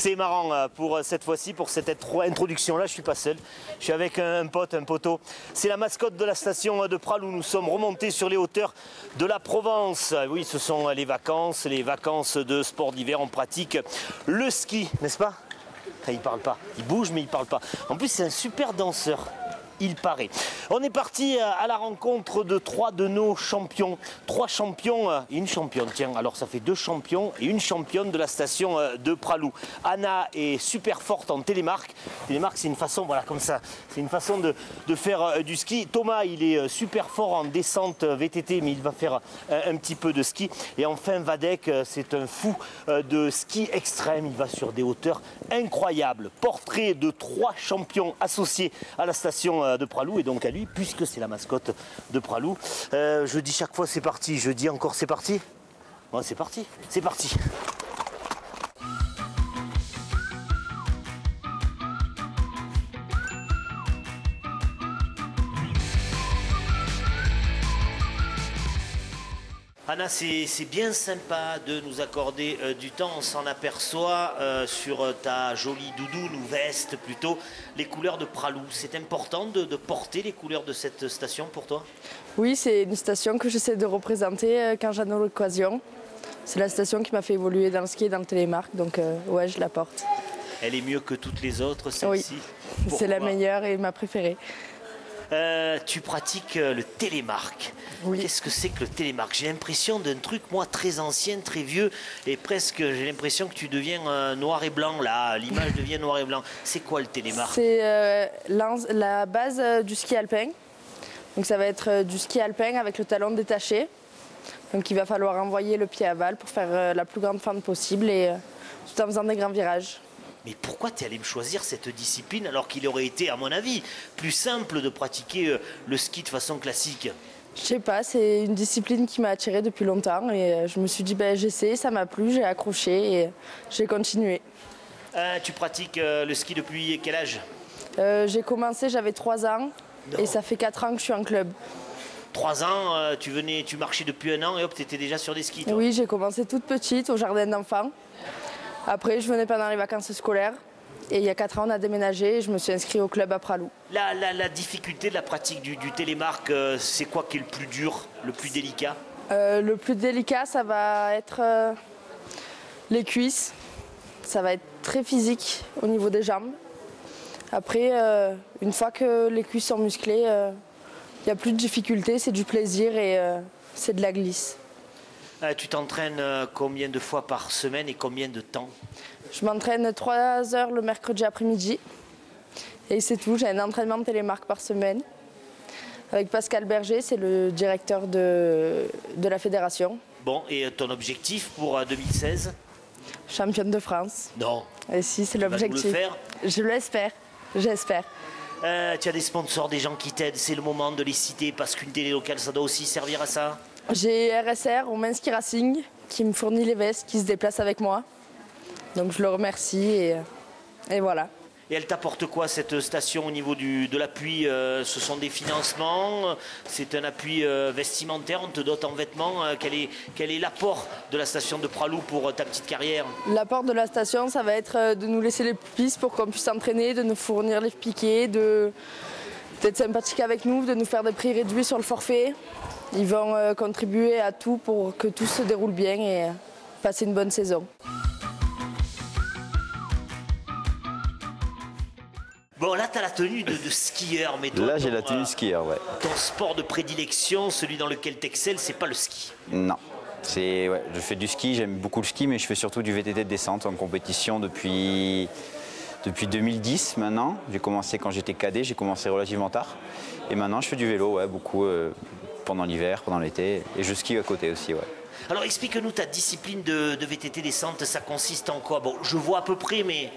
C'est marrant pour cette fois-ci, pour cette introduction-là, je suis pas seul. Je suis avec un pote, un poteau. C'est la mascotte de la station de Pralou. Nous sommes remontés sur les hauteurs de la Provence. Oui, ce sont les vacances de sport d'hiver. On pratique le ski, n'est-ce pas? Il parle pas, il bouge mais il parle pas. En plus, c'est un super danseur. Il paraît. On est parti à la rencontre de 3 de nos champions. 3 champions et une championne. Tiens, alors ça fait 2 champions et une championne de la station de Pralou. Anna est super forte en télémarque. Télémarque, c'est une façon, voilà, comme ça. C'est une façon de faire du ski. Thomas, il est super fort en descente VTT, mais il va faire un petit peu de ski. Et enfin, Vadek, c'est un fou de ski extrême. Il va sur des hauteurs incroyables. Portrait de 3 champions associés à la station de Pralou et donc à lui puisque c'est la mascotte de Pralou. Je dis chaque fois c'est parti, je dis encore c'est parti. Bon, c'est parti, c'est parti. Anna, c'est bien sympa de nous accorder du temps, on s'en aperçoit sur ta jolie doudoune ou veste plutôt, les couleurs de Pralou. C'est important de porter les couleurs de cette station pour toi? Oui, c'est une station que j'essaie de représenter quand j'en ai l'occasion. C'est la station qui m'a fait évoluer dans le ski et dans le télémarque, donc ouais, je la porte. Elle est mieux que toutes les autres, celle-ci? Oui, c'est la meilleure et ma préférée. Tu pratiques le télémarque. Oui. Qu'est-ce que c'est que le télémarque? J'ai l'impression d'un truc, moi, très ancien, très vieux, et presque, j'ai l'impression que tu deviens noir et blanc, là, l'image devient noir et blanc. C'est quoi le télémarque? C'est la base du ski alpin. Donc ça va être du ski alpin avec le talon détaché. Donc il va falloir envoyer le pied à val pour faire la plus grande fente possible et tout en faisant des grands virages. Mais pourquoi tu es allé me choisir cette discipline alors qu'il aurait été, à mon avis, plus simple de pratiquer le ski de façon classique? Je sais pas, c'est une discipline qui m'a attirée depuis longtemps et je me suis dit ben, j'essaie, ça m'a plu, j'ai accroché et j'ai continué. Tu pratiques le ski depuis quel âge? J'ai commencé, j'avais 3 ans et ça fait 4 ans que je suis en club. 3 ans, tu marchais depuis 1 an et hop, tu étais déjà sur des skis, toi. Oui, j'ai commencé toute petite au jardin d'enfants. Après, je venais pendant les vacances scolaires. Et il y a 4 ans, on a déménagé et je me suis inscrite au club à Pralou. La difficulté de la pratique du télémarque, c'est quoi qui est le plus dur, le plus délicat? Le plus délicat, ça va être les cuisses. Ça va être très physique au niveau des jambes. Après, une fois que les cuisses sont musclées, il n'y a plus de difficulté, c'est du plaisir et c'est de la glisse. Tu t'entraînes combien de fois par semaine et combien de temps? Je m'entraîne 3 heures le mercredi après-midi. Et c'est tout, j'ai un entraînement de télémarque par semaine. Avec Pascal Berger, c'est le directeur de la fédération. Bon, et ton objectif pour 2016? Championne de France. Non. Et si, c'est l'objectif. Tu vas nous le faire? Je l'espère, j'espère. Tu as des sponsors, des gens qui t'aident, c'est le moment de les citer parce qu'une télé locale, ça doit aussi servir à ça. J'ai RSR, Romain Ski Racing, qui me fournit les vestes, qui se déplace avec moi. Donc je le remercie et voilà. Et elle t'apporte quoi cette station au niveau de l'appui? Ce sont des financements, c'est un appui vestimentaire, on te dote en vêtements. Quel est l'apport de la station de Pralou pour ta petite carrière? L'apport de la station, ça va être de nous laisser les pistes pour qu'on puisse s'entraîner, de nous fournir les piquets, d'être sympathique avec nous, de nous faire des prix réduits sur le forfait. Ils vont contribuer à tout pour que tout se déroule bien et passer une bonne saison. Bon, là, tu as la tenue de skieur, mais toi, là, j'ai la tenue skieur, ouais. Ton sport de prédilection, celui dans lequel tu excelles, c'est pas le ski? Non. Ouais, je fais du ski, j'aime beaucoup le ski, mais je fais surtout du VTT de descente en compétition depuis 2010 maintenant. J'ai commencé quand j'étais cadet, j'ai commencé relativement tard. Et maintenant, je fais du vélo, ouais, beaucoup pendant l'hiver, pendant l'été, et je skie à côté aussi, ouais. Alors, explique-nous ta discipline de VTT descente, ça consiste en quoi? Bon, je vois à peu près, mais...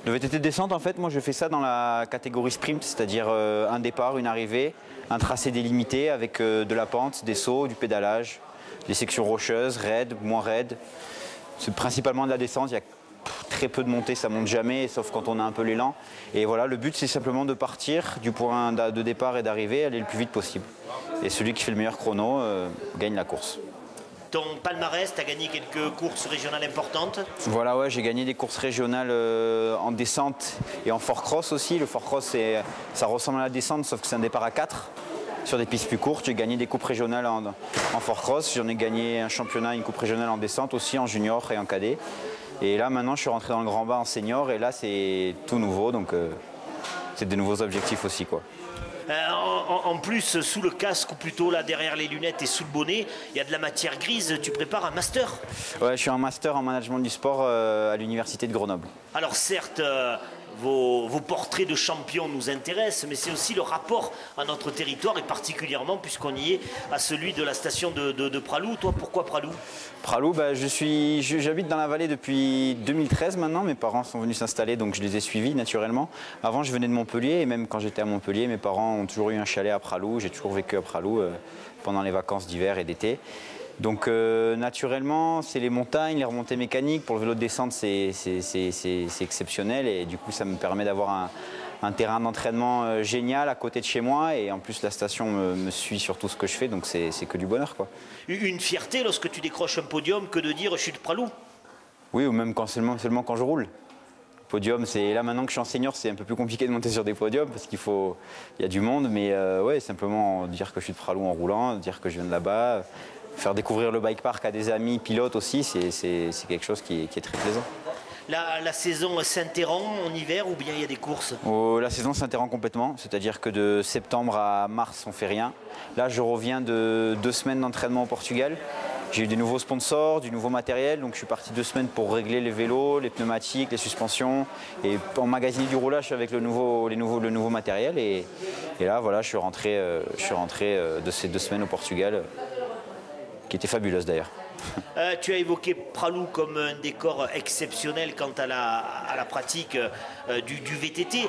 Le VTT de descente, en fait, moi je fais ça dans la catégorie sprint, c'est-à-dire un départ, une arrivée, un tracé délimité avec de la pente, des sauts, du pédalage, des sections rocheuses, raides, moins raides. C'est principalement de la descente, il y a très peu de montées, ça monte jamais, sauf quand on a un peu l'élan. Et voilà, le but c'est simplement de partir du point de départ et d'arrivée, aller le plus vite possible. Et celui qui fait le meilleur chrono gagne la course. ton palmarès, tu as gagné quelques courses régionales importantes. Voilà, ouais, j'ai gagné des courses régionales en descente et en fort cross aussi. Le fort cross, ça ressemble à la descente, sauf que c'est un départ à 4 sur des pistes plus courtes. J'ai gagné des coupes régionales en fort cross. J'en ai gagné un championnat, une coupe régionale en descente aussi, en junior et en cadet. Et là, maintenant, je suis rentré dans le grand bas en senior et là, c'est tout nouveau. Donc, c'est des nouveaux objectifs aussi, quoi. En plus, sous le casque, ou plutôt là derrière les lunettes et sous le bonnet, il y a de la matière grise. Tu prépares un master? Ouais, je suis en master en management du sport à l'université de Grenoble. Alors certes, vos portraits de champions nous intéressent, mais c'est aussi le rapport à notre territoire, et particulièrement, puisqu'on y est, à celui de la station de Pralou. Toi, pourquoi Pralou? Pralou, j'habite dans la vallée depuis 2013 maintenant. Mes parents sont venus s'installer, donc je les ai suivis naturellement. Avant, je venais de Montpellier, et même quand j'étais à Montpellier, mes parents ont toujours eu un chalet à Pralou. J'ai toujours vécu à Pralou pendant les vacances d'hiver et d'été. Donc naturellement, c'est les montagnes, les remontées mécaniques. Pour le vélo de descente, c'est exceptionnel, et du coup, ça me permet d'avoir un terrain d'entraînement génial à côté de chez moi, et en plus la station me suit sur tout ce que je fais, donc c'est que du bonheur, quoi. Une fierté lorsque tu décroches un podium que de dire je suis de Pralou? Oui, ou même seulement quand je roule. Podium, c'est là maintenant que je suis en senior, c'est un peu plus compliqué de monter sur des podiums parce il y a du monde, mais ouais, simplement dire que je suis de Pralou en roulant, dire que je viens de là-bas, faire découvrir le bike park à des amis pilotes aussi, c'est quelque chose qui est très plaisant. La saison s'interrompt en hiver ou bien il y a des courses? La saison s'interrompt complètement, c'est-à-dire que de septembre à mars, on fait rien. Là, je reviens de 2 semaines d'entraînement au Portugal. J'ai eu des nouveaux sponsors, du nouveau matériel, donc je suis parti 2 semaines pour régler les vélos, les pneumatiques, les suspensions et emmagasiner du roulage avec le nouveau matériel. Et là, voilà, je suis rentré de ces 2 semaines au Portugal, qui était fabuleuse d'ailleurs. Tu as évoqué Pralou comme un décor exceptionnel quant à la pratique du VTT.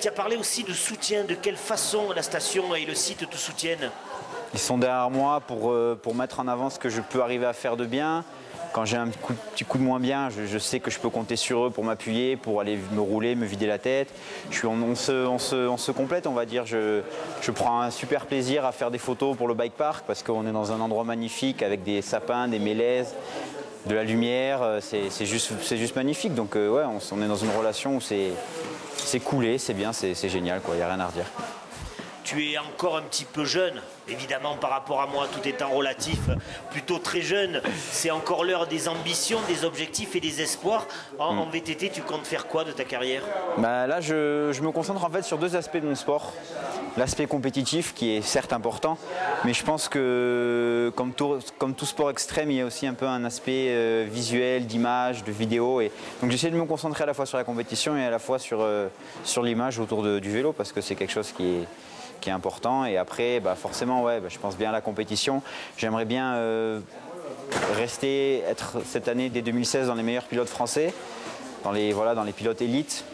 Tu as parlé aussi de soutien. De quelle façon la station et le site te soutiennent? Ils sont derrière moi pour mettre en avant ce que je peux arriver à faire de bien. Quand j'ai un petit coup de moins bien, je sais que je peux compter sur eux pour m'appuyer, pour aller me rouler, me vider la tête. On se complète, on va dire. Je prends un super plaisir à faire des photos pour le bike park parce qu'on est dans un endroit magnifique avec des sapins, des mélèzes, de la lumière. C'est juste magnifique. Donc ouais, on est dans une relation où c'est coolé, c'est bien, c'est génial, quoi. Il n'y a rien à redire. Tu es encore un petit peu jeune, évidemment par rapport à moi, tout étant relatif, plutôt très jeune. C'est encore l'heure des ambitions, des objectifs et des espoirs. En VTT, tu comptes faire quoi de ta carrière? Là, je me concentre en fait sur 2 aspects de mon sport. L'aspect compétitif qui est certes important, mais je pense que comme tout sport extrême, il y a aussi un peu un aspect visuel, d'image, de vidéo. Et donc j'essaie de me concentrer à la fois sur la compétition et à la fois sur l'image autour du vélo parce que c'est quelque chose qui est important. Et après, forcément, ouais, je pense bien à la compétition. J'aimerais bien être cette année, dès 2016, dans les meilleurs pilotes français, dans les pilotes élites.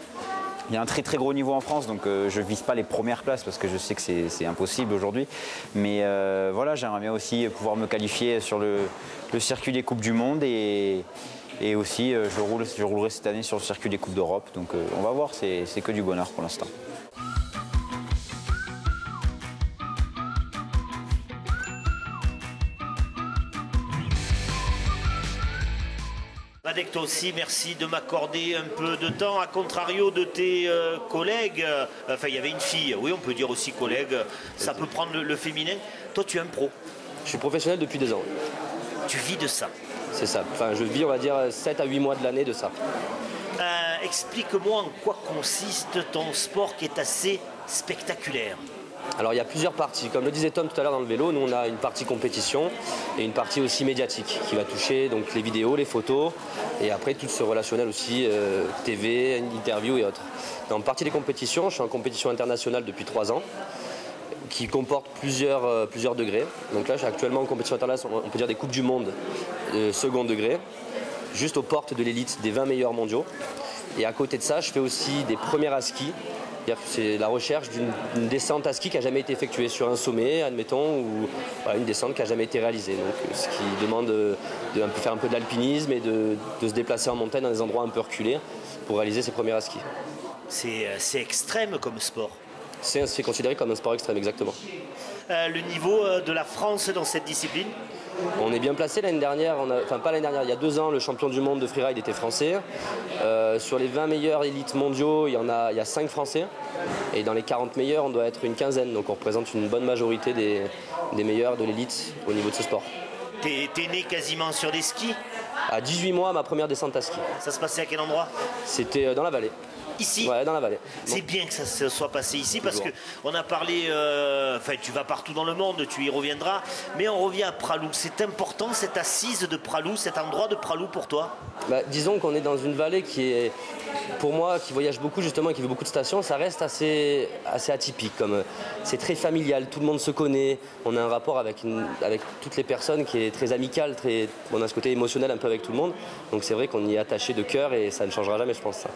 Il y a un très très gros niveau en France, donc je ne vise pas les premières places parce que je sais que c'est impossible aujourd'hui. Mais voilà, j'aimerais bien aussi pouvoir me qualifier sur le circuit des Coupes du Monde et aussi je roulerai cette année sur le circuit des Coupes d'Europe. Donc on va voir, c'est que du bonheur pour l'instant. Avec toi aussi, merci de m'accorder un peu de temps, à contrario de tes collègues. Enfin, il y avait une fille, oui, on peut dire aussi collègue, ça peut prendre le féminin. Toi, tu es un pro. Je suis professionnel depuis 2 ans. Tu vis de ça. C'est ça. Enfin, je vis, on va dire, 7 à 8 mois de l'année de ça. Explique-moi en quoi consiste ton sport qui est assez spectaculaire. Alors il y a plusieurs parties. Comme le disait Tom tout à l'heure dans le vélo, nous on a une partie compétition et une partie aussi médiatique qui va toucher donc les vidéos, les photos et après tout ce relationnel aussi, TV, interview et autres. Dans la partie des compétitions, je suis en compétition internationale depuis 3 ans qui comporte plusieurs degrés. Donc là je suis actuellement en compétition internationale, on peut dire des Coupes du Monde second degré, juste aux portes de l'élite des 20 meilleurs mondiaux. Et à côté de ça, je fais aussi des premières à ski. C'est la recherche d'une descente à ski qui n'a jamais été effectuée sur un sommet, admettons, ou une descente qui n'a jamais été réalisée. Donc, ce qui demande de faire un peu de l'alpinisme et de se déplacer en montagne dans des endroits un peu reculés pour réaliser ses premières à ski. C'est extrême comme sport. C'est considéré comme un sport extrême, exactement. Le niveau de la France dans cette discipline? On est bien placé l'année dernière, enfin pas l'année dernière, il y a 2 ans, le champion du monde de freeride était français. Sur les 20 meilleurs élites mondiaux, il y a 5 Français. Et dans les 40 meilleurs, on doit être une quinzaine. Donc on représente une bonne majorité des meilleurs de l'élite au niveau de ce sport. T'es né quasiment sur des skis? À 18 mois, ma première descente à ski. Ça se passait à quel endroit? C'était dans la vallée. Ici? Ouais, dans la vallée. C'est bien que ça se soit passé ici parce Toujours. qu'on a parlé, enfin tu vas partout dans le monde, tu y reviendras, mais on revient à Pralou. C'est important cette assise de Pralou, cet endroit de Pralou pour toi? Disons qu'on est dans une vallée qui est, pour moi, qui voyage beaucoup justement et qui fait beaucoup de stations, ça reste assez atypique. C'est très familial, tout le monde se connaît, on a un rapport avec toutes les personnes qui est très amical, on a ce côté émotionnel un peu avec tout le monde. Donc c'est vrai qu'on y est attaché de cœur et ça ne changera jamais, je pense. Ça.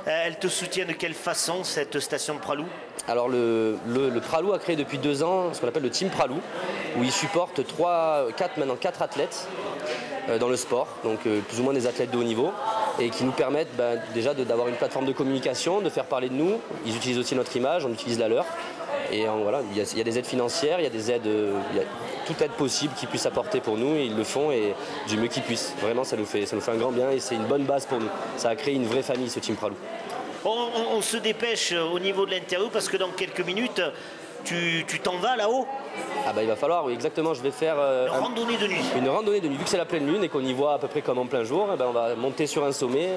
Elle te soutient de quelle façon, cette station de Pralou? Alors le Pralou a créé depuis 2 ans ce qu'on appelle le Team Pralou, où il supporte 4 athlètes dans le sport, donc plus ou moins des athlètes de haut niveau, et qui nous permettent déjà d'avoir une plateforme de communication, de faire parler de nous. Ils utilisent aussi notre image, on utilise la leur. Et voilà, il y a des aides financières, il y a des aides, il y a toute aide possible qu'ils puissent apporter pour nous, et ils le font et du mieux qu'ils puissent. Vraiment, ça nous fait un grand bien et c'est une bonne base pour nous. Ça a créé une vraie famille, ce Team Pralou. On se dépêche au niveau de l'interview parce que dans quelques minutes, tu t'en vas là-haut? Il va falloir, oui, exactement. Je vais faire randonnée de nuit. Une randonnée de nuit. Vu que c'est la pleine lune et qu'on y voit à peu près comme en plein jour, on va monter sur un sommet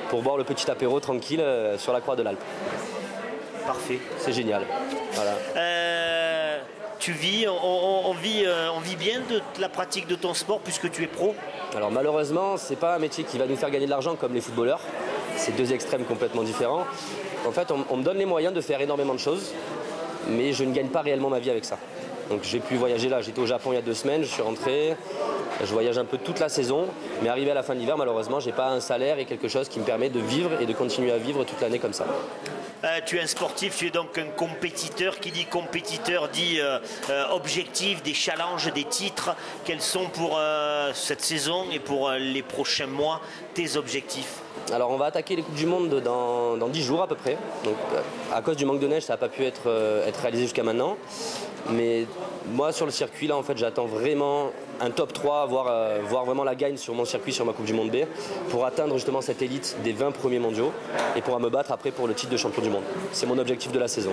pour boire le petit apéro tranquille sur la croix de l'Alpe. Parfait. C'est génial. Voilà. Tu vis, on vit bien de la pratique de ton sport puisque tu es pro? Alors malheureusement, c'est pas un métier qui va nous faire gagner de l'argent comme les footballeurs. C'est 2 extrêmes complètement différents. En fait, on me donne les moyens de faire énormément de choses, mais je ne gagne pas réellement ma vie avec ça. Donc j'ai pu voyager là, j'étais au Japon il y a 2 semaines, je suis rentré, je voyage un peu toute la saison, mais arrivé à la fin de l'hiver, malheureusement, j'ai pas un salaire et quelque chose qui me permet de vivre et de continuer à vivre toute l'année comme ça. Tu es un sportif, tu es donc un compétiteur. Qui dit compétiteur dit objectif, des challenges, des titres. Quels sont pour cette saison et pour les prochains mois tes objectifs? Alors on va attaquer les Coupes du Monde dans 10 jours à peu près. Donc, à cause du manque de neige, ça n'a pas pu être réalisé jusqu'à maintenant. Mais moi sur le circuit là en fait j'attends vraiment un top 3, voir vraiment la gagne sur mon circuit, sur ma Coupe du Monde B, pour atteindre justement cette élite des 20 premiers mondiaux et pour me battre après pour le titre de champion du monde. C'est mon objectif de la saison.